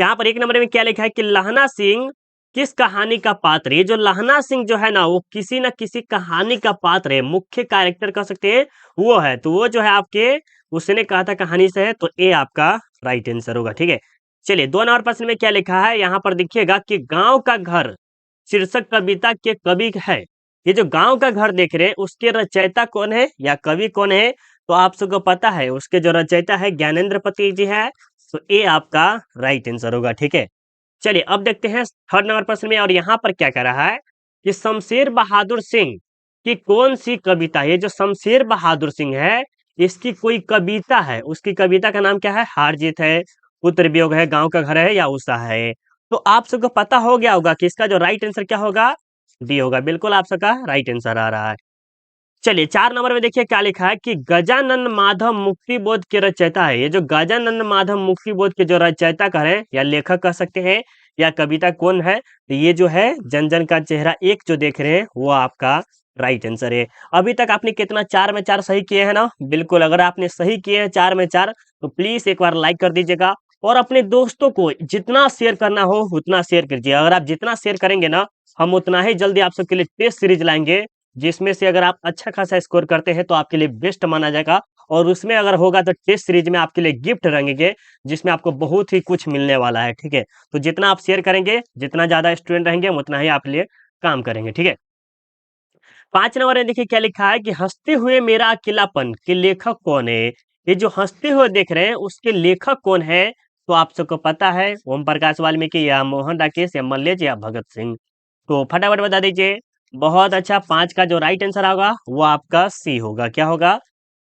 यहाँ पर 1 नंबर में क्या लिखा है कि लहना सिंह किस कहानी का पात्र है। ये जो लहना सिंह जो है ना वो किसी न किसी कहानी का पात्र है, मुख्य कैरेक्टर कह सकते हैं वो है। तो वो जो है आपके उसने कहा था कहानी से है, तो ए आपका राइट आंसर होगा। ठीक है, चलिए 2 नंबर प्रश्न में क्या लिखा है यहाँ पर देखिएगा कि गांव का घर शीर्षक कविता के कवि है। ये जो गांव का घर देख रहे हैं उसके रचयिता कौन है या कवि कौन है, तो आप सबको पता है उसके जो रचयिता है ज्ञानेंद्र पति जी है। तो ए आपका राइट आंसर होगा। ठीक है, चलिए अब देखते हैं 3rd नंबर प्रश्न में, और यहाँ पर क्या कह रहा है कि शमशेर बहादुर सिंह की कौन सी कविता, ये जो शमशेर बहादुर सिंह है इसकी कोई कविता है, उसकी कविता का नाम क्या है, हार जीत है, पुत्र वियोग है, गांव का घर है या उषा है। तो आप सबको पता हो गया होगा कि इसका जो राइट आंसर क्या होगा, डी होगा। बिल्कुल आप सबका राइट आंसर आ रहा है। चलिए 4 नंबर में देखिए क्या लिखा है कि गजानन माधव मुक्ति बोध के रचयिता है। ये जो गजानन माधव मुक्ति बोध के जो रचयिता कह रहे हैं या लेखक कह सकते हैं या कविता कौन है, तो ये जो है जन जन का चेहरा एक जो देख रहे हैं वो आपका राइट आंसर है। अभी तक आपने कितना 4 में 4 सही किए हैं ना। बिल्कुल, अगर आपने सही किए हैं 4 में 4 तो प्लीज एक बार लाइक कर दीजिएगा और अपने दोस्तों को जितना शेयर करना हो उतना शेयर कीजिए। अगर आप जितना शेयर करेंगे ना हम उतना ही जल्दी आप सबके लिए टेस्ट सीरीज लाएंगे, जिसमें से अगर आप अच्छा खासा स्कोर करते हैं तो आपके लिए बेस्ट माना जाएगा। और उसमें अगर होगा तो टेस्ट सीरीज में आपके लिए गिफ्ट रहेंगे जिसमें आपको बहुत ही कुछ मिलने वाला है। ठीक है, तो जितना आप शेयर करेंगे, जितना ज्यादा स्टूडेंट रहेंगे हम उतना ही आपके लिए काम करेंगे। ठीक है, 5 नंबर में देखिए क्या लिखा है कि हंसते हुए मेरा अकेलापन के लेखक कौन है। ये जो हंसते हुए देख रहे हैं उसके लेखक कौन है, तो आप सबको पता है ओम प्रकाश वाल्मीकि या मोहन राकेश या मल्लेश या भगत सिंह। तो फटाफट बता दीजिए। बहुत अच्छा, 5 का जो राइट आंसर होगा वो आपका सी होगा। क्या होगा,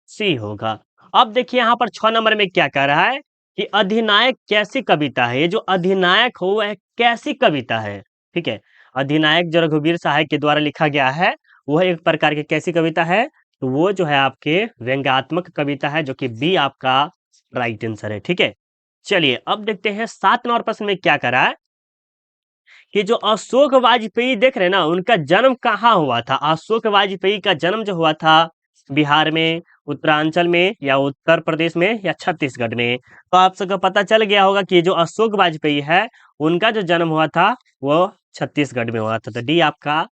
सी होगा। अब देखिए यहाँ पर 6 नंबर में क्या कह रहा है कि अधिनायक कैसी कविता है। ये जो अधिनायक हो वह कैसी कविता है। ठीक है, अधिनायक जो रघुवीर सहाय के द्वारा लिखा गया है वह एक प्रकार की कैसी कविता है, तो वो जो है आपके व्यंग्यात्मक कविता है, जो कि बी आपका राइट आंसर है। ठीक है, चलिए अब देखते हैं 7 नंबर प्रश्न में क्या करा है कि जो अशोक वाजपेयी देख रहे हैं ना उनका जन्म कहाँ हुआ था। अशोक वाजपेयी का जन्म जो हुआ था बिहार में, उत्तरांचल में या उत्तर प्रदेश में या छत्तीसगढ़ में। तो आप सबको पता चल गया होगा कि जो अशोक वाजपेयी है उनका जो जन्म हुआ था वो छत्तीसगढ़ में हुआ था। तो डी आपका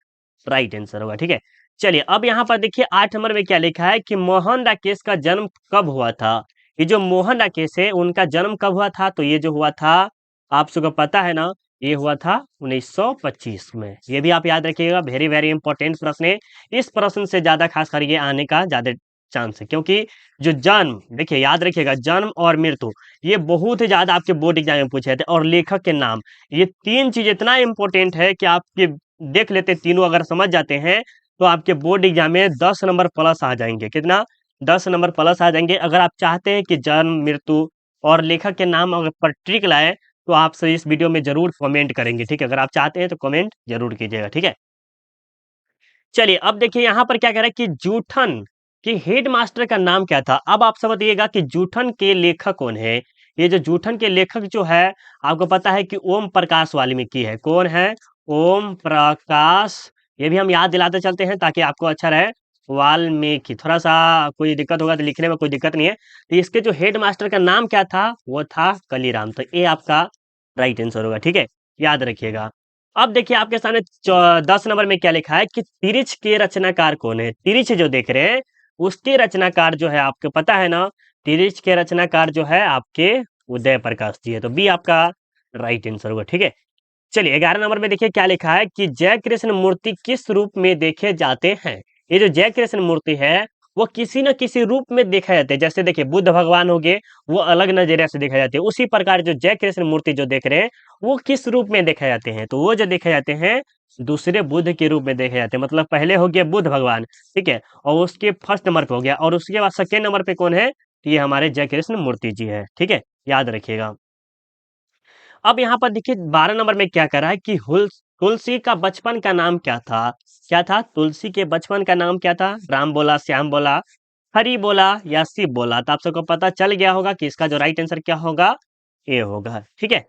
राइट आंसर होगा। ठीक है, चलिए अब यहाँ पर देखिए 8 नंबर में क्या लिखा है कि मोहन राकेश का जन्म कब हुआ था। ये जो मोहन राकेश है उनका जन्म कब हुआ था, तो ये जो हुआ था आप सबको पता है ना, ये हुआ था 1925 में। ये भी आप याद रखिएगा, वेरी वेरी इंपॉर्टेंट प्रश्न है। इस प्रश्न से ज्यादा खास कर ये आने का ज्यादा चांस है, क्योंकि जो जन्म, देखिए याद रखिएगा, जन्म और मृत्यु ये बहुत ही ज्यादा आपके बोर्ड एग्जाम में पूछे जाते हैं। और लेखक के नाम, ये 3 चीज इतना इंपॉर्टेंट है कि आपके देख लेते तीनों अगर समझ जाते हैं तो आपके बोर्ड एग्जाम में 10 नंबर प्लस आ जाएंगे। कितना, 10 नंबर प्लस आ जाएंगे। अगर आप चाहते हैं कि जन्म मृत्यु और लेखक के नाम अगर पर ट्रिक लाए तो आप से इस वीडियो में जरूर कमेंट करेंगे। ठीक है, अगर आप चाहते हैं तो कमेंट जरूर कीजिएगा। ठीक है, चलिए अब देखिए यहाँ पर क्या कह रहा है कि जूठन के हेड मास्टर का नाम क्या था। अब आप सब बताइएगा कि जूठन के लेखक कौन है। ये जो जूठन के लेखक जो है आपको पता है कि ओम प्रकाश वाल्मीकि है। कौन है, ओम प्रकाश। ये भी हम याद दिलाते चलते हैं ताकि आपको अच्छा रहे। वाल्मीकि, थोड़ा सा कोई दिक्कत होगा तो लिखने में कोई दिक्कत नहीं है। तो इसके जो हेड मास्टर का नाम क्या था, वो था कलीराम। तो ये आपका राइट आंसर होगा। ठीक है, याद रखिएगा। अब देखिए आपके सामने 10 नंबर में क्या लिखा है कि तिरिच के रचनाकार कौन है। तिरिच जो देख रहे हैं उसके रचनाकार जो है आपको पता है ना, तिरिच के रचनाकार जो है आपके उदय प्रकाश जी है। तो बी आपका राइट आंसर होगा। ठीक है, चलिए 11 नंबर में देखिए क्या लिखा है कि जय कृष्ण मूर्ति किस रूप में देखे जाते हैं। ये जो जय कृष्ण मूर्ति है वो किसी न किसी रूप में देखा जाते हैं। जैसे देखिए बुद्ध भगवान हो गए, वो अलग नजरिया से देखा जाते हैं। उसी प्रकार जो जय कृष्ण मूर्ति जो देख रहे हैं वो किस रूप में देखा जाते हैं, तो वो जो देखे जाते हैं दूसरे बुद्ध के रूप में देखे जाते हैं। मतलब पहले हो गया बुद्ध भगवान, ठीक है, और उसके फर्स्ट नंबर पे हो गया, और उसके बाद सेकेंड नंबर पे कौन है, तो ये हमारे जय कृष्ण मूर्ति जी है। ठीक है, याद रखिएगा। अब यहाँ पर देखिए 12 नंबर में क्या कर रहा है कि तुलसी का बचपन का नाम क्या था। क्या था, तुलसी के बचपन का नाम क्या था। राम बोला, श्याम बोला, हरि बोला या शिव बोला। तो आप सबको पता चल गया होगा कि इसका जो राइट आंसर क्या होगा, ए होगा। ठीक है,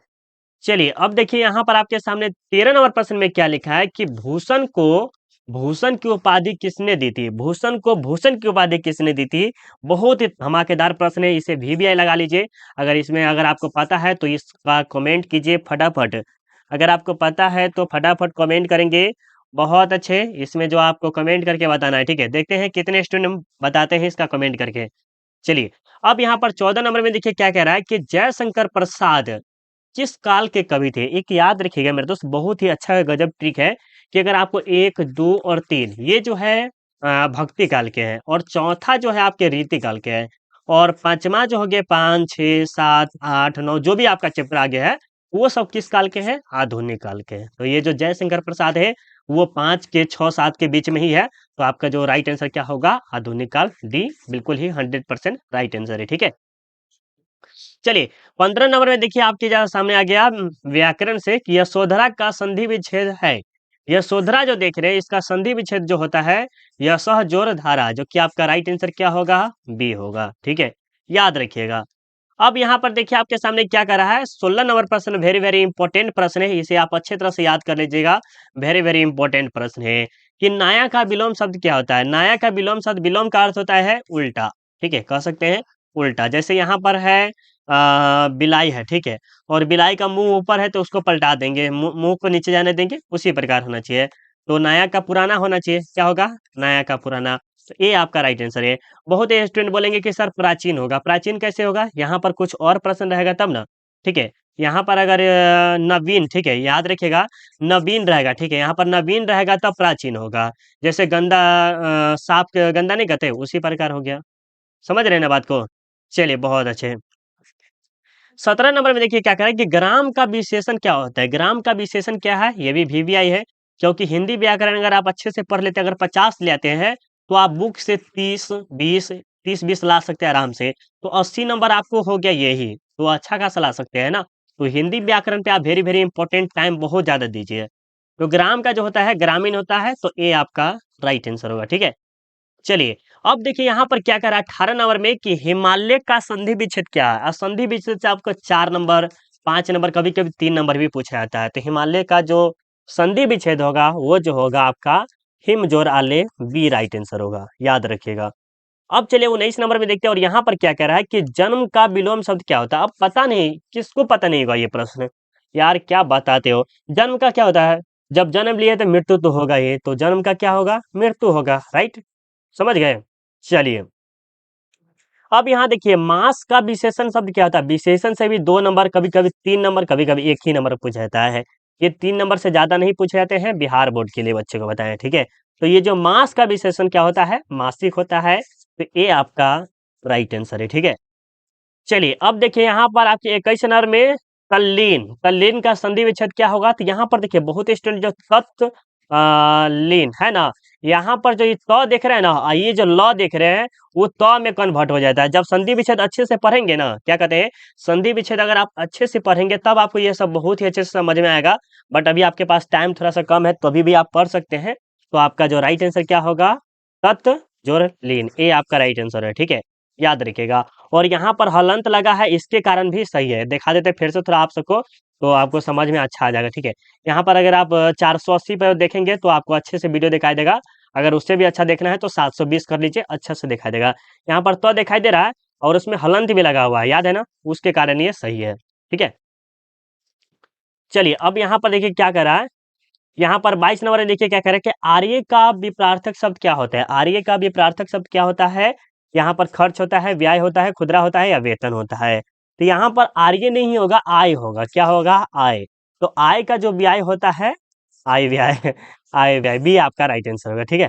चलिए अब देखिए यहाँ पर आपके सामने 13 नंबर प्रश्न में क्या लिखा है कि भूषण को भूषण की उपाधि किसने दी थी? भूषण को भूषण की उपाधि किसने दी थी? बहुत ही धमाकेदार प्रश्न है, इसे वीवीआई लगा लीजिए। अगर आपको पता है तो इसका कमेंट कीजिए फटाफट। अगर आपको पता है तो फटाफट कमेंट करेंगे। बहुत अच्छे, इसमें जो आपको कमेंट करके बताना है, ठीक है। देखते हैं कितने स्टूडेंट बताते हैं इसका कमेंट करके। चलिए, अब यहाँ पर 14 नंबर में देखिए क्या कह रहा है कि जयशंकर प्रसाद किस काल के कवि थे? एक याद रखिएगा मेरे दोस्त, बहुत ही अच्छा गजब ट्रिक है कि अगर आपको 1, 2 और 3 ये जो है भक्ति काल के हैं, और चौथा जो है आपके रीति काल के हैं, और पांचवा जो हो गया 5, 6, 7, 8, 9 जो भी आपका चैप्टर आगे है, वो सब किस काल के हैं? आधुनिक काल के हैं। तो ये जो जयशंकर प्रसाद है वो 5 के 6, 7 के बीच में ही है। तो आपका जो राइट आंसर क्या होगा? आधुनिक काल, डी बिल्कुल ही 100% राइट आंसर है, ठीक है। चलिए, 15 नंबर में देखिए आपके जहाँ सामने आ गया व्याकरण से कि यशोधरा का संधि विच्छेद है। यशोधरा जो देख रहे हैं इसका संधि विच्छेद जो होता है यशः जोर धारा, जो कि आपका राइट आंसर क्या होगा? बी होगा, ठीक है, याद रखिएगा। अब यहाँ पर देखिए आपके सामने क्या कर रहा है, 16 नंबर प्रश्न वेरी वेरी इंपॉर्टेंट प्रश्न है, इसे आप अच्छे तरह से याद कर लीजिएगा। वेरी वेरी इंपॉर्टेंट प्रश्न है कि नाया का विलोम शब्द क्या होता है? नाया का विलोम शब्द, विलोम का अर्थ होता है उल्टा, ठीक है, कह सकते हैं उल्टा। जैसे यहाँ पर है बिलाई है, ठीक है, और बिलाई का मुंह ऊपर है तो उसको पलटा देंगे, मुंह को नीचे जाने देंगे, उसी प्रकार होना चाहिए। तो नाया का पुराना होना चाहिए, क्या होगा? नाया का पुराना। तो ये आपका राइट आंसर है। बहुत ही स्टूडेंट बोलेंगे कि सर प्राचीन होगा, प्राचीन कैसे होगा? यहाँ पर कुछ और प्रश्न रहेगा तब ना, ठीक है। यहाँ पर अगर नवीन, ठीक है, याद रखिएगा, नवीन रहेगा, ठीक है, यहाँ पर नवीन रहेगा तब प्राचीन होगा। जैसे गंदा, साफ गंदा नहीं कहते, उसी प्रकार हो गया। समझ रहे हैं ना बात को? चलिए, बहुत अच्छे। 17 नंबर में देखिए क्या कह रहा है कि ग्राम का विशेषण क्या होता है? ग्राम का विशेषण क्या है? ये भी वीवीआई है, क्योंकि हिंदी व्याकरण अगर आप अच्छे से पढ़ लेते हैं, अगर 50 ले आते हैं तो आप बुक से 30, 20 ला सकते हैं आराम से। तो 80 नंबर आपको हो गया यही, तो अच्छा खासा ला सकते हैं ना। तो हिंदी व्याकरण पे आप वेरी वेरी इंपॉर्टेंट टाइम बहुत ज्यादा दीजिए। तो ग्राम का जो होता है ग्रामीण होता है, तो ए आपका राइट आंसर होगा, ठीक है। चलिए, अब देखिए यहाँ पर क्या कर रहा है 18 नंबर में कि हिमालय का संधि विच्छेद क्या है? और संधि विच्छेद से आपको 4 नंबर, 5 नंबर, कभी कभी 3 नंबर भी पूछा जाता है। तो हिमालय का जो संधि विच्छेद होगा वो जो होगा आपका हिम जोर आले, बी राइट आंसर होगा, याद रखिएगा। अब चलिए 19 नंबर में देखते हैं, और यहाँ पर क्या कह रहा है कि जन्म का विलोम शब्द क्या होता है? अब पता नहीं, किसको पता नहीं होगा ये प्रश्न, यार क्या बताते हो। जन्म का क्या होता है? जब जन्म लिए तो मृत्यु तो होगा ही, तो जन्म का क्या होगा? मृत्यु होगा, राइट, समझ गए। चलिए, अब यहाँ देखिए मास का विशेषण शब्द क्या होता है? विशेषण से भी 2 नंबर, कभी कभी 3 नंबर, कभी कभी 1 ही नंबर पूछा जाता है। ये 3 नंबर से ज्यादा नहीं पूछे जाते हैं, बिहार बोर्ड के लिए बच्चे को बताएं, ठीक है। तो ये जो मास का विशेषण क्या होता है? मासिक होता है। तो ये आपका राइट आंसर है, ठीक है। चलिए, अब देखिए यहाँ पर आपके 21 नंबर में तल्लीन, तल्लीन का संधि विच्छेद क्या होगा? तो यहाँ पर देखिए बहुत स्टूडेंट जो तत्व लीन है ना, यहाँ पर जो ये त देख रहे हैं ना, ये जो ल देख रहे हैं वो त में कन्वर्ट हो जाता है। जब संधि विच्छेद अच्छे से पढ़ेंगे ना, क्या कहते हैं, संधि विच्छेद अगर आप अच्छे से पढ़ेंगे तब आपको ये सब बहुत ही अच्छे से समझ में आएगा। बट अभी आपके पास टाइम थोड़ा सा कम है, तो अभी भी आप पढ़ सकते हैं। तो आपका जो राइट आंसर क्या होगा? तत्व जोड़ लीन, ये आपका राइट आंसर है, ठीक है, याद रखिएगा। और यहाँ पर हलंत लगा है, इसके कारण भी सही है, दिखा देते फिर से थोड़ा आप सबको, तो आपको समझ में अच्छा आ जाएगा, ठीक है। यहाँ पर अगर आप 480 पे देखेंगे तो आपको अच्छे से वीडियो दिखाई देगा। अगर उससे भी अच्छा देखना है तो 720 कर लीजिए, अच्छा से दिखाई देगा। यहाँ पर तो दिखाई दे रहा है और उसमें हलंत भी लगा हुआ है, याद है ना, उसके कारण ये सही है, ठीक है। चलिए, अब यहाँ पर देखिए क्या कर रहा है, यहाँ पर 22 नंबर में देखिए क्या कह रहा है कि आर्य का विपरार्थक शब्द क्या होता है? आर्य का विपरार्थक शब्द क्या होता है? यहाँ पर खर्च होता है, व्यय होता है, खुदरा होता है, या वेतन होता है। तो यहाँ पर आर्य नहीं होगा, आय होगा, क्या होगा? आय। तो आय का जो व्यय होता है, आय व्यय आय व्यय, भी आपका राइट आंसर होगा, ठीक है।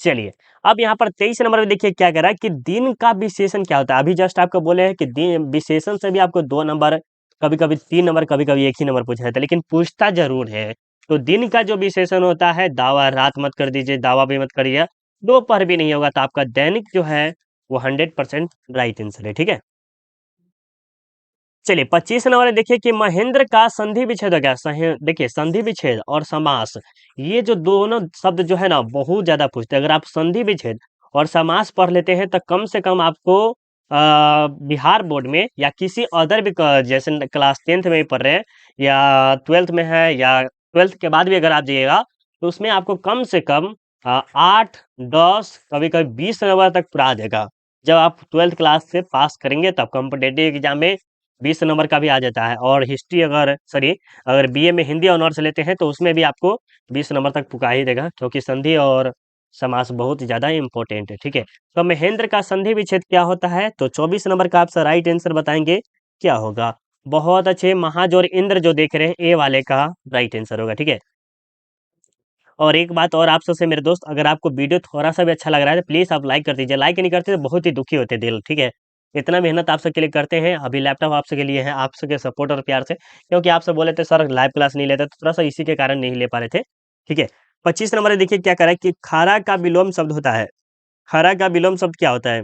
चलिए, अब यहाँ पर 23 नंबर में देखिए क्या कह रहा है कि दिन का विशेषण क्या होता है? अभी जस्ट आपको बोले हैं कि दिन विशेषण से भी आपको 2 नंबर, कभी कभी 3 नंबर, कभी कभी 1 ही नंबर पूछा जाता है, लेकिन पूछता जरूर है। तो दिन का जो विशेषण होता है, दावा, रात मत कर दीजिए, दावा भी मत करिए, दोपहर भी नहीं होगा, तो आपका दैनिक जो है वो 100% राइट आंसर है, ठीक है। चलिए, 25 नंबर में देखिए कि महेंद्र का संधि विच्छेद हो गया। देखिए, संधि विच्छेद और समास, ये जो दोनों शब्द जो है ना बहुत ज्यादा पूछते हैं। अगर आप संधि विच्छेद और समास पढ़ लेते हैं तो कम से कम आपको बिहार बोर्ड में या किसी अदर भी जैसे क्लास 10th में ही पढ़ रहे हैं या 12th में है या 12th के बाद भी अगर आप जाइएगा तो उसमें आपको कम से कम 8, 10, कभी कभी 20 नंबर तक पूरा आ जाएगा। जब आप 12th क्लास से पास करेंगे तब कॉम्पिटेटिव एग्जाम में 20 नंबर का भी आ जाता है। और हिस्ट्री अगर बीए में हिंदी ऑनर्स लेते हैं तो उसमें भी आपको 20 नंबर तक पुका ही देगा, क्योंकि संधि और समास बहुत ज़्यादा इंपॉर्टेंट है। ठीक है, तो महेंद्र का संधि विच्छेद क्या होता है? तो 24 नंबर का आप राइट आंसर बताएंगे क्या होगा? बहुत अच्छे, महाज और इंद्र जो देख रहे हैं ए वाले का राइट आंसर होगा। ठीक है, और एक बात और आप सबसे मेरे दोस्त, अगर आपको वीडियो थोड़ा सा भी अच्छा लग रहा है तो प्लीज़ आप लाइक कर दीजिए। लाइक नहीं करते तो बहुत ही दुखी होते दिल। ठीक है, इतना मेहनत आप सबके लिए करते हैं, अभी लैपटॉप आप सबके लिए है, आप सबके सपोर्ट और प्यार से, क्योंकि आप सब बोले थे सर लाइव क्लास नहीं लेते, तो थोड़ा सा इसी के कारण नहीं ले पा रहे थे। ठीक है, 25 नंबर देखिए क्या कह रहा है कि खारा का विलोम शब्द होता है। खारा का विलोम शब्द क्या होता है?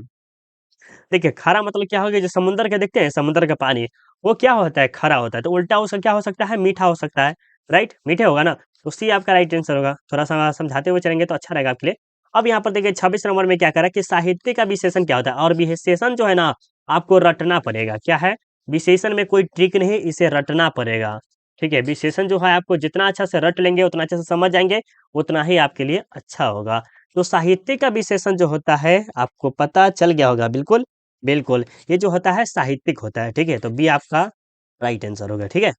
देखिए, खारा मतलब क्या होगा, जो समुद्र का देखते हैं, समुद्र का पानी, वो क्या होता है? खारा होता है। तो उल्टा उसका क्या हो सकता है? मीठा हो सकता है, राइट? मीठे होगा ना, तो सी आपका राइट आंसर होगा। थोड़ा-सा समझाते हुए चलेंगे तो अच्छा रहेगा आपके लिए। अब यहाँ पर देखिए 26 नंबर में क्या कह रहा है कि साहित्य का विशेषण क्या होता है? और विशेषण जो है ना, आपको रटना पड़ेगा। क्या है? विशेषण में कोई ट्रिक नहीं, इसे रटना पड़ेगा। ठीक है? विशेषण जो है आपको जितना अच्छा से रट लेंगे, उतना अच्छे से समझ जाएँगे, उतना ही आपके लिए अच्छा होगा। तो साहित्य का विशेषण जो होता है, आपको पता चल गया होगा, बिल्कुल? बिल्कुल, ये जो होता है साहित्यिक होता है। ठीक है, तो बी आपका राइट आंसर होगा। ठीक है,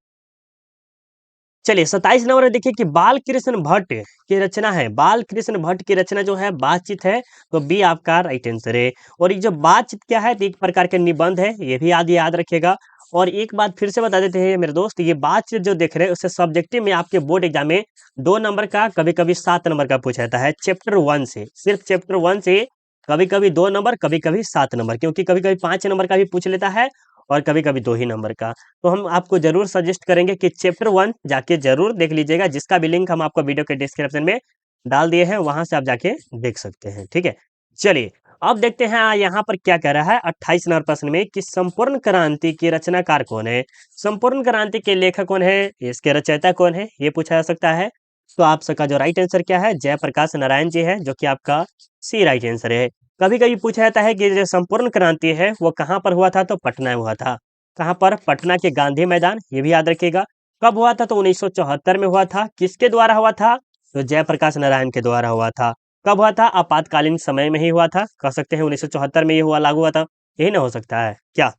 चलिए 27 नंबर में देखिए कि बाल कृष्ण भट्ट की रचना है। बाल कृष्ण भट्ट की रचना जो है बातचीत है, तो बी आपका राइट आंसर है। और ये जो बातचीत क्या है, तो एक प्रकार के निबंध है, ये भी याद रखिएगा। और एक बात फिर से बता देते हैं मेरे दोस्त, ये बातचीत जो देख रहे हैं उससे सब्जेक्टिव में आपके बोर्ड एग्जाम में 2 नंबर का, कभी कभी 7 नंबर का पूछा जाता है, चैप्टर 1 से, सिर्फ चैप्टर 1 से कभी कभी 2 नंबर, कभी कभी 7 नंबर, क्योंकि कभी कभी 5 नंबर का भी पूछ लेता है और कभी कभी 2 ही नंबर का। तो हम आपको ज़रूर सजेस्ट करेंगे कि चैप्टर 1 जाके ज़रूर देख लीजिएगा, जिसका भी लिंक हम आपको वीडियो के डिस्क्रिप्शन में डाल दिए हैं, वहाँ से आप जाके देख सकते हैं। ठीक है? चलिए, अब देखते हैं यहाँ पर क्या कह रहा है 28 नंबर प्रश्न में कि संपूर्ण क्रांति के रचनाकार कौन है? संपूर्ण क्रांति के लेखक कौन है? इसके रचयिता कौन है? ये पूछा जा सकता है। तो आप सबका जो राइट आंसर क्या है? जयप्रकाश नारायण जी है, जो कि आपका सी राइट आंसर है। कभी-कभी पूछा जाता है कि जो संपूर्ण क्रांति है वो कहाँ पर हुआ था? तो पटना में हुआ था। कहाँ पर? पटना के गांधी मैदान, ये भी याद रखिएगा। कब हुआ था? तो 1974 में हुआ था। किसके द्वारा हुआ था? तो जयप्रकाश नारायण के द्वारा हुआ था। कब हुआ था? आपातकालीन समय में ही हुआ था। कह सकते हैं 1974 में ये हुआ, लागू हुआ था। यही ना हो सकता है क्या?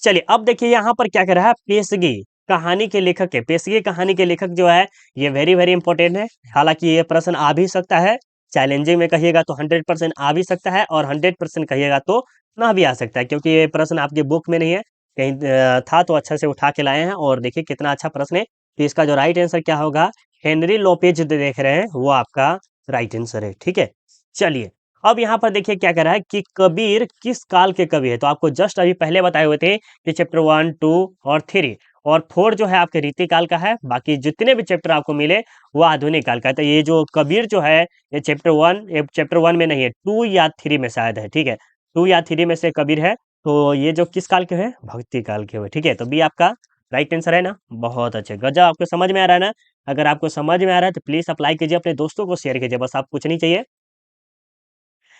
चलिए, अब देखिए यहाँ पर क्या कह रहा है, पेशगी कहानी के लेखक है। पेशगी कहानी के लेखक जो है, ये वेरी वेरी इंपॉर्टेंट है। हालांकि ये प्रश्न आ भी सकता है, चैलेंजिंग में कहिएगा तो 100% आ भी सकता है, और 100% कहिएगा तो ना भी आ सकता है, क्योंकि ये प्रश्न आपके बुक में नहीं है, कहीं था तो अच्छा से उठा के लाए हैं। और देखिए कितना अच्छा प्रश्न है। तो इसका जो राइट आंसर क्या होगा, हेनरी लोपेज जो देख रहे हैं वो आपका राइट आंसर है। ठीक है, चलिए, अब यहाँ पर देखिए क्या कह रहा है कि कबीर किस काल के कवि है? तो आपको जस्ट अभी पहले बताए हुए थे कि चैप्टर 1, 2 और 3 और 4 जो है आपके रीति काल का है। बाकी जितने भी चैप्टर आपको मिले वो आधुनिक काल का है। तो ये जो कबीर जो है, ये चैप्टर 1 में नहीं है, 2 या 3 में शायद है। ठीक है, 2 या 3 में से कबीर है। तो ये जो किस काल के हैं? भक्ति काल के हुए। ठीक है, तो बी आपका राइट आंसर है ना। बहुत अच्छे, गजब, आपको समझ में आ रहा है ना? अगर आपको समझ में आ रहा है तो प्लीज अप्लाई कीजिए, अपने दोस्तों को शेयर कीजिए, बस आप कुछ नहीं चाहिए।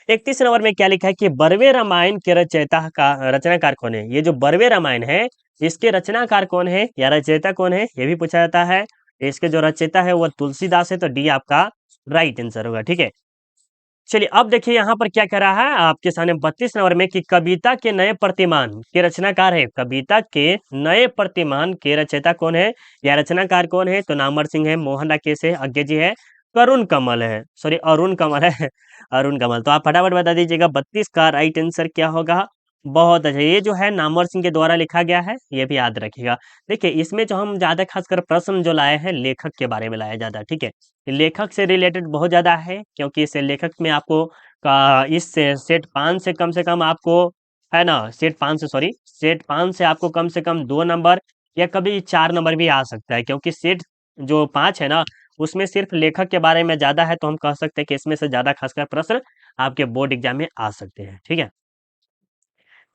31 नंबर में क्या लिखा है कि बरवे रामायण के रचयिता का रचनाकार कौन है? ये जो बरवे रामायण है, इसके रचनाकार कौन है या रचयिता कौन है, ये भी पूछा जाता है। इसके जो रचयिता है वो तुलसीदास है, तो डी आपका राइट आंसर होगा। ठीक है, चलिए, अब देखिए यहाँ पर क्या कह रहा है आपके सामने 32 नंबर में कि कविता के नए प्रतिमान के रचनाकार है। कविता के नए प्रतिमान के रचयिता कौन है या रचनाकार कौन है? तो नामवर सिंह है, मोहन राकेश है, अज्ञे जी है, करुण कमल है, सॉरी अरुण कमल है अरुण कमल। तो आप फटाफट बता दीजिएगा 32 का राइट आंसर क्या होगा। बहुत अच्छा, ये जो है नामवर सिंह के द्वारा लिखा गया है, ये भी याद रखिएगा। देखिए, इसमें जो हम ज्यादा खासकर प्रश्न जो लाए हैं, लेखक के बारे में लाया जाता है। ठीक है, लेखक से रिलेटेड बहुत ज़्यादा है, क्योंकि इस लेखक में आपको का इस सेट 5 से कम आपको, है ना, सेट 5 से आपको कम से कम 2 नंबर या कभी 4 नंबर भी आ सकता है, क्योंकि सेट जो 5 है ना, उसमें सिर्फ लेखक के बारे में ज़्यादा है, तो हम कह सकते हैं कि इसमें से ज़्यादा खासकर प्रश्न आपके बोर्ड एग्जाम में आ सकते हैं। ठीक है,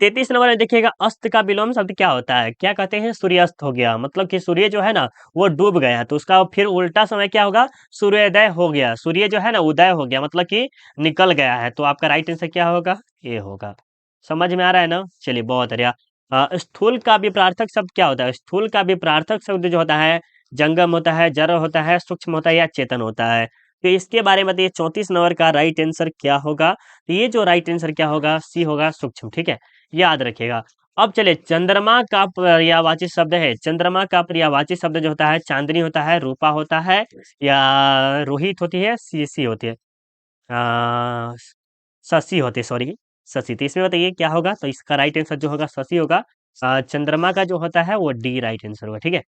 33 नंबर में देखिएगा, अस्त का विलोम शब्द क्या होता है? क्या कहते हैं? सूर्यास्त हो गया, मतलब कि सूर्य जो है ना वो डूब गया, तो उसका फिर उल्टा समय क्या होगा? सूर्योदय हो गया। सूर्य जो है ना उदय हो गया, मतलब कि निकल गया है। तो आपका राइट आंसर क्या होगा? ये होगा। समझ में आ रहा है ना? चलिए, बहुत बढ़िया। स्थूल का विपरार्थक शब्द क्या होता है? स्थूल का विपरार्थक शब्द जो होता है जंगम होता है, जड़ होता है, सूक्ष्म होता है या चेतन होता है। तो इसके बारे में बताइए 34 नंबर का राइट आंसर क्या होगा? तो ये जो राइट आंसर क्या होगा? सी होगा, सूक्ष्म। ठीक है, याद रखिएगा। अब चलिए, चंद्रमा का पर्यायवाची शब्द है, चंद्रमा का पर्यायवाची शब्द जो होता है चांदनी होता है, रूपा होता है, या रोहित होती है, सीसी होती है, आ, शशि होती है, सॉरी, शशि। तो इसमें बताइए क्या होगा? तो इसका राइट आंसर जो होगा शशि होगा। चंद्रमा का जो होता है वो डी राइट आंसर होगा। ठीक है,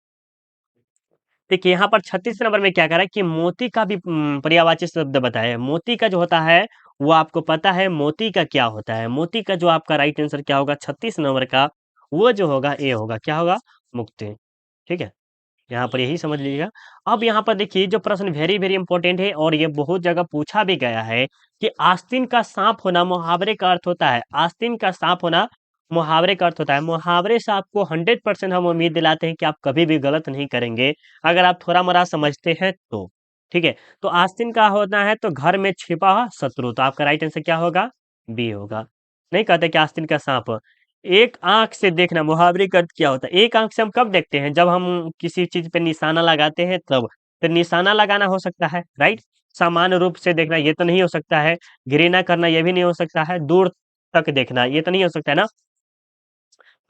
देखिए यहाँ पर 36 नंबर में क्या कह रहा है कि मोती का भी पर्यायवाची शब्द बताया है। मोती का जो होता है वो आपको पता है मोती का क्या होता है? मोती का जो आपका राइट आंसर क्या होगा 36 नंबर का? वो जो होगा ए होगा, क्या होगा? मुक्ति। ठीक है, यहाँ पर यही समझ लीजिएगा। अब यहाँ पर देखिए जो प्रश्न वेरी वेरी इंपॉर्टेंट है और ये बहुत जगह पूछा भी गया है कि आस्तीन का सांप होना मुहावरे का अर्थ होता है। आस्तीन का सांप होना मुहावरे का अर्थ होता है। मुहावरे से आपको 100% हम उम्मीद दिलाते हैं कि आप कभी भी गलत नहीं करेंगे, अगर आप थोड़ा मोड़ा समझते हैं तो। ठीक है, तो आस्तीन का होना है तो घर में छिपा हुआ शत्रु, तो आपका राइट आंसर क्या होगा? बी होगा। नहीं कहते कि आस्तीन का सांप एक आंख से देखना, मुहावरे का अर्थ क्या होता है? एक आंख से हम कब देखते हैं? जब हम किसी चीज पे निशाना लगाते हैं तब। तो निशाना लगाना हो सकता है, राइट। सामान्य रूप से देखना ये तो नहीं हो सकता है। घृणा करना ये भी नहीं हो सकता है। दूर तक देखना ये तो नहीं हो सकता है ना।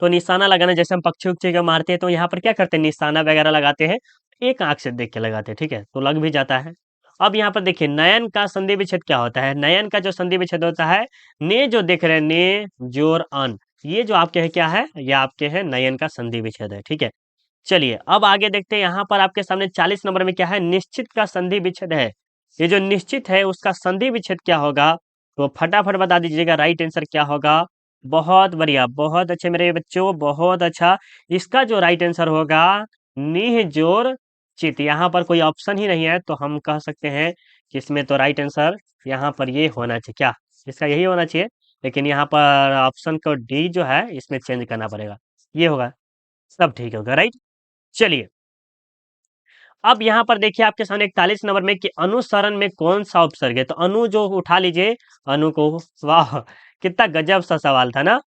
तो निशाना लगाना, जैसे हम पक्षी उक्षी को मारते हैं तो यहाँ पर क्या करते हैं? निशाना वगैरह लगाते हैं, एक आंख से देख के लगाते हैं। ठीक है, तो लग भी जाता है। अब यहाँ पर देखिए नयन का संधि विच्छेद क्या होता है? नयन का जो संधि विच्छेद होता है, ने जो देख रहे हैं, ने जोर अन, ये जो आपके है क्या है? ये आपके है नयन का संधि विच्छेद है। ठीक है, चलिए अब आगे देखते हैं। यहाँ पर आपके सामने 40 नंबर में क्या है? निश्चित का संधि विच्छेद है। ये जो निश्चित है उसका संधि विच्छेद क्या होगा? तो फटाफट बता दीजिएगा राइट आंसर क्या होगा। बहुत बढ़िया, बहुत अच्छे मेरे बच्चों, बहुत अच्छा। इसका जो राइट आंसर होगा निह जोर चित। यहाँ पर कोई ऑप्शन ही नहीं है तो हम कह सकते हैं कि इसमें तो राइट आंसर यहाँ पर ये होना चाहिए। क्या इसका यही होना चाहिए? लेकिन यहाँ पर ऑप्शन को डी जो है इसमें चेंज करना पड़ेगा, ये होगा, सब ठीक होगा, राइट। चलिए अब यहाँ पर देखिए आपके सामने 41 नंबर में कि अनुसरण में कौन सा उपसर्ग है? तो अनु जो उठा लीजिए, अनु को। वाह, कितना गजब सा सवाल था ना।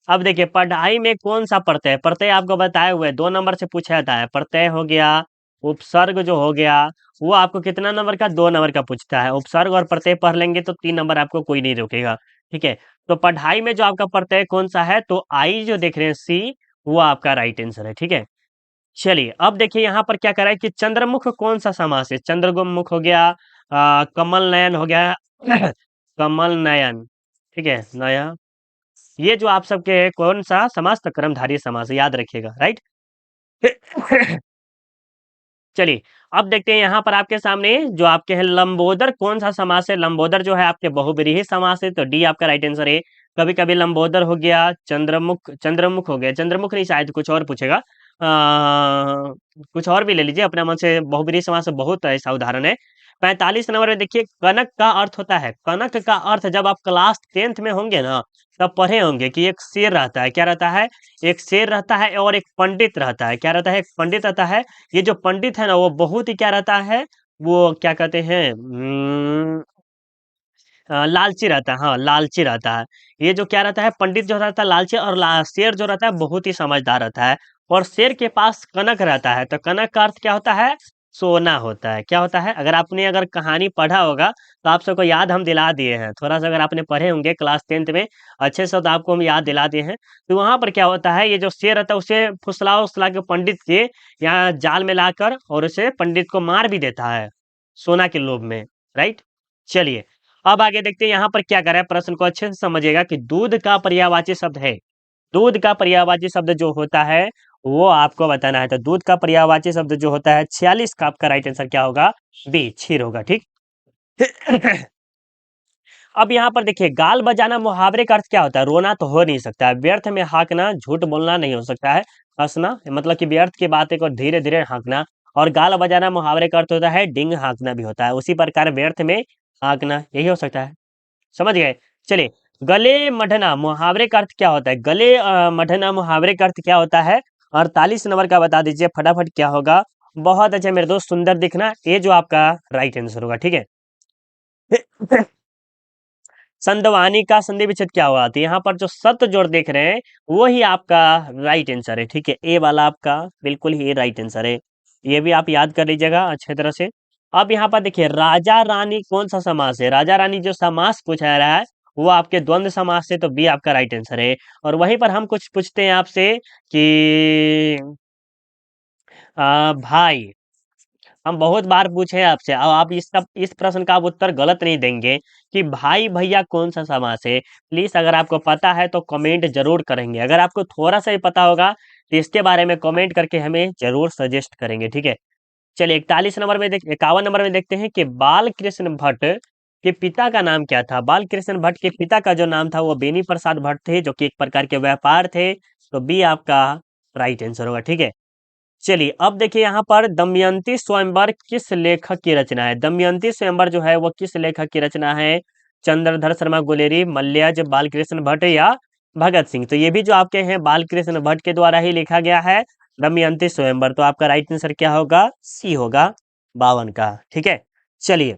अब देखिए पढ़ाई में कौन सा प्रत्यय, प्रत्यय आपको बताए हुए 2 नंबर से पूछा जाता है। प्रत्यय हो गया, उपसर्ग जो हो गया, वो आपको कितना नंबर का? 2 नंबर का पूछता है। उपसर्ग और प्रत्यय पढ़ लेंगे तो 3 नंबर आपको कोई नहीं रोकेगा। ठीक है, तो पढ़ाई में जो आपका प्रत्यय कौन सा है? तो आई जो देख रहे हैं सी, वो आपका राइट आंसर है। ठीक है, चलिए अब देखिए यहाँ पर क्या कर रहा है कि चंद्रमुख कौन सा समास है? चंद्रमुख हो गया, कमल नयन हो गया, कमल नयन। ठीक है, नया, ये जो आप सबके है कौन सा समास? तो कर्मधारय समास है, याद रखिएगा, राइट। चलिए अब देखते हैं यहाँ पर आपके सामने जो आपके है लंबोदर कौन सा समास है? लंबोदर जो है आपके बहुब्रीहि समास है, तो डी आपका राइट आंसर है। कभी कभी लंबोदर हो गया, चंद्रमुख, चंद्रमुख हो गया, चंद्रमुख नहीं शायद कुछ और पूछेगा। कुछ और भी ले लीजिए अपने मन से, बहुब्रीहि समास से बहुत ऐसा उदाहरण है। 45 नंबर में देखिए कनक का अर्थ होता है। कनक का अर्थ जब आप क्लास 10th में होंगे ना तब पढ़े होंगे कि एक शेर रहता है। क्या रहता है? एक शेर रहता है और एक पंडित रहता है। क्या रहता है? एक पंडित रहता है। ये जो पंडित है ना वो बहुत ही क्या रहता है? वो क्या कहते हैं, लालची रहता है। हाँ, लालची रहता है। ये जो क्या रहता है, पंडित जो रहता है लालची, और शेर जो रहता है बहुत ही समझदार रहता है। और शेर के पास कनक रहता है, तो कनक का अर्थ क्या होता है? सोना होता है। क्या होता है? अगर आपने अगर कहानी पढ़ा होगा तो आप सबको याद हम दिला दिए हैं। थोड़ा सा अगर आपने पढ़े होंगे क्लास 10th में अच्छे से तो आपको हम याद दिला दिए हैं। तो वहां पर क्या होता है, ये जो शेर रहता है उसे फुसला उसला के पंडित के यहाँ जाल में लाकर और उसे पंडित को मार भी देता है सोना के लोभ में, राइट। चलिए अब आगे देखते हैं यहाँ पर क्या कर रहा है। प्रश्न को अच्छे से समझिएगा कि दूध का पर्यायवाची शब्द है। दूध का पर्यायवाची शब्द जो होता है वो आपको बताना है। तो दूध का पर्यायवाची शब्द जो होता है 46 का आपका राइट आंसर क्या होगा? बी, क्षीर होगा। ठीक। अब यहाँ पर देखिए गाल बजाना मुहावरे का अर्थ क्या होता है? रोना तो हो नहीं सकता है, व्यर्थ में हाँकना, झूठ बोलना नहीं हो सकता है, हंसना मतलब कि व्यर्थ की बातें को धीरे धीरे हाँकना। और गाल बजाना मुहावरे का अर्थ होता है डिंग हाँकना भी होता है। उसी प्रकार व्यर्थ में हाँकना यही हो सकता है। समझ गए? चलिए गले मढ़ना मुहावरे का अर्थ क्या होता है? गले मढ़ना मुहावरे का अर्थ क्या होता है? 48 नंबर का बता दीजिए फटाफट क्या होगा। बहुत अच्छा मेरे दोस्त, सुंदर दिखना, ये जो आपका राइट आंसर होगा। ठीक है। संदवानी का संधि विच्छेद क्या हुआ? तो यहाँ पर जो सत जोड़ देख रहे हैं वो ही आपका राइट आंसर है। ठीक है, ए वाला आपका बिल्कुल ही राइट आंसर है। ये भी आप याद कर लीजिएगा अच्छे तरह से। अब यहाँ पर देखिए राजा रानी कौन सा समास है, राजा रानी जो समास पूछा रहा है वो आपके द्वंद्व समास से, तो बी आपका राइट आंसर है। और वहीं पर हम कुछ पूछते हैं आपसे कि भाई, हम बहुत बार पूछे हैं आपसे, अब आप इस प्रश्न का आप उत्तर गलत नहीं देंगे कि भाई भैया कौन सा समास है। प्लीज अगर आपको पता है तो कमेंट जरूर करेंगे, अगर आपको थोड़ा सा ही पता होगा तो इसके बारे में कमेंट करके हमें जरूर सजेस्ट करेंगे, ठीक है। चलिए 51 नंबर में देखते हैं कि बाल कृष्ण भट्ट के पिता का नाम क्या था। बाल कृष्ण भट्ट के पिता का जो नाम था वो बेनी प्रसाद भट्ट थे, जो कि एक प्रकार के व्यापार थे, तो बी आपका राइट आंसर होगा, ठीक है। चलिए अब देखिए यहाँ पर दमयंती स्वयंवर किस लेखक की रचना है। दमयंती स्वयंवर जो है वो किस लेखक की रचना है। चंद्रधर शर्मा गुलेरी, मल्ल्याज, बालकृष्ण भट्ट या भगत सिंह। तो ये भी जो आपके हैं बालकृष्ण भट्ट के द्वारा ही लिखा गया है दमयंती स्वयंवर। तो आपका राइट आंसर क्या होगा, सी होगा 52 का, ठीक है। चलिए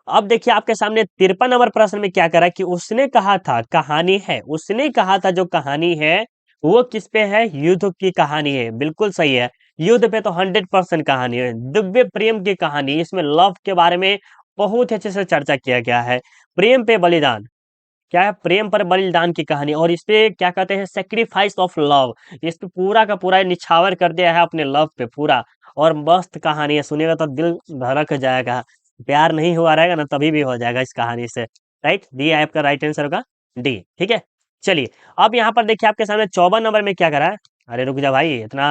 अब देखिए आपके सामने 53 नंबर प्रश्न में क्या करा कि उसने कहा था कहानी है, उसने कहा था जो कहानी है वो किस पे है, युद्ध की कहानी है, बिल्कुल सही है। युद्ध पे तो 100% कहानी है। दिव्य प्रेम की कहानी, इसमें लव के बारे में बहुत अच्छे से चर्चा किया गया है। प्रेम पे बलिदान, क्या है, प्रेम पर बलिदान की कहानी, और इस पे क्या कहते हैं, सेक्रीफाइस ऑफ लव। इस पे पूरा का पूरा निछावर कर दिया है अपने लव पे पूरा। और मस्त कहानी है, सुनेगा तो दिल धड़क जाएगा। प्यार नहीं हुआ रहेगा ना तभी भी हो जाएगा इस कहानी से। राइट, डी आपका राइट आंसर होगा, डी, ठीक है। चलिए अब यहाँ पर देखिए आपके सामने 54 नंबर में क्या करा है। अरे रुक जा भाई, इतना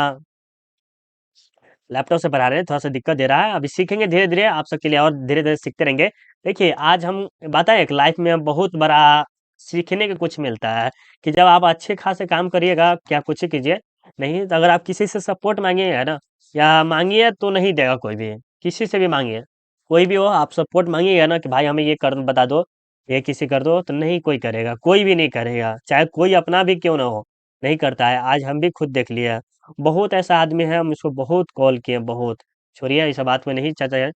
लैपटॉप से पढ़ा रहे हैं, थोड़ा सा दिक्कत दे रहा है, अभी सीखेंगे धीरे धीरे, आप सबके लिए और धीरे धीरे सीखते रहेंगे। देखिए आज हम बताएं, एक लाइफ में बहुत बड़ा सीखने का कुछ मिलता है कि जब आप अच्छे खासे काम करिएगा, क्या कुछ ही कीजिए, नहीं तो अगर आप किसी से सपोर्ट मांगिएगा ना, या मांगिए तो नहीं देगा कोई भी, किसी से भी मांगिए, कोई भी हो, आप सपोर्ट मांगिएगा ना कि भाई हमें ये कर बता दो, ये किसी कर दो, तो नहीं कोई करेगा, कोई भी नहीं करेगा, चाहे कोई अपना भी क्यों ना हो, नहीं करता है। आज हम भी खुद देख लिया, बहुत ऐसा आदमी है, हम इसको बहुत कॉल किए, बहुत। छोड़िए इस बात में नहीं चाहता है।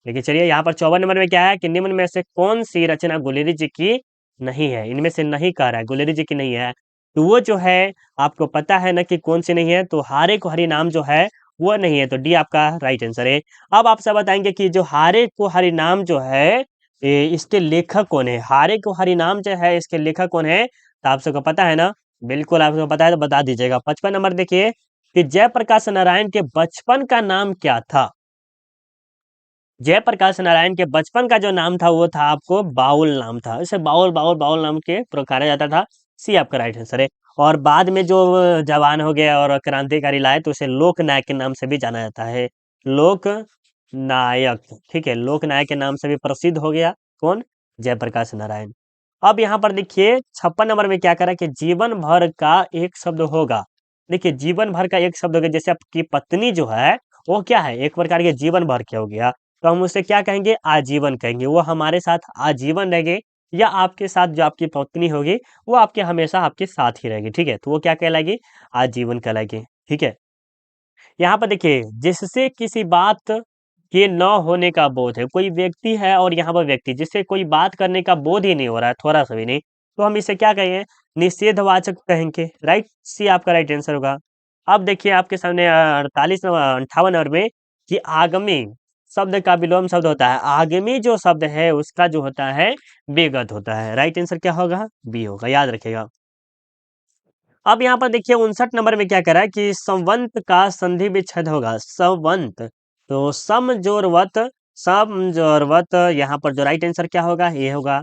लेकिन चलिए यहाँ पर 54 नंबर में क्या है कि निम्न में से कौन सी रचना गुलेरी जी की नहीं है, इनमें से नहीं कह रहा है, गुलेरी जी की नहीं है। तो वो जो है आपको पता है ना कि कौन सी नहीं है, तो हारे को हरि नाम जो है वो नहीं है, तो डी आपका राइट आंसर है। अब आप सब बताएंगे कि जो हारे को हरि नाम जो है इसके लेखक कौन है, हारे को हरि नाम जो है इसके लेखक कौन है, तो आप सबको पता है ना, बिल्कुल आपको पता है तो बता दीजिएगा। 55 नंबर देखिए कि जयप्रकाश नारायण के बचपन का नाम क्या था। जयप्रकाश नारायण के बचपन का जो नाम था वो था आपको बाउल नाम था, इसे बाउल बाउल बाउल नाम के पुकारा जाता था, सी आपका राइट आंसर है। और बाद में जो जवान हो गया और क्रांतिकारी लाए तो उसे लोक नायक के नाम से भी जाना जाता है, लोक नायक, ठीक है, लोक नायक के नाम से भी प्रसिद्ध हो गया कौन, जयप्रकाश नारायण। अब यहाँ पर देखिए 56 नंबर में क्या करा कि जीवन भर का एक शब्द होगा। देखिए जीवन भर का एक शब्द होगा, जैसे आपकी पत्नी जो है वो क्या है, एक प्रकार के जीवन भर के हो गया, तो हम उसे क्या कहेंगे, आजीवन कहेंगे, वो हमारे साथ आजीवन रहेंगे, या आपके साथ जो आपकी पत्नी होगी वो आपके हमेशा आपके साथ ही रहेगी, ठीक है, तो वो क्या कहलाएगी, आजीवन कहलाएगी, ठीक है। यहाँ पर देखिए जिससे किसी बात के न होने का बोध है, कोई व्यक्ति है और यहाँ पर व्यक्ति जिससे कोई बात करने का बोध ही नहीं हो रहा है, थोड़ा सा भी नहीं, तो हम इसे क्या कहेंगे, निषेधवाचक कहेंगे, राइट, सी आपका राइट आंसर होगा। अब देखिए आपके सामने 58 नंबर में कि आगमी शब्द का विलोम शब्द होता है, आगमी जो शब्द है उसका जो होता है विगत होता है, राइट आंसर क्या होगा, बी होगा, याद रखेगा। अब यहाँ पर देखिए 59 नंबर में क्या करा है कि संवंत का संधि विच्छेद होगा, संवंत, तो समजोरवत, समजोरवत, यहाँ पर जो राइट आंसर क्या होगा, ये होगा।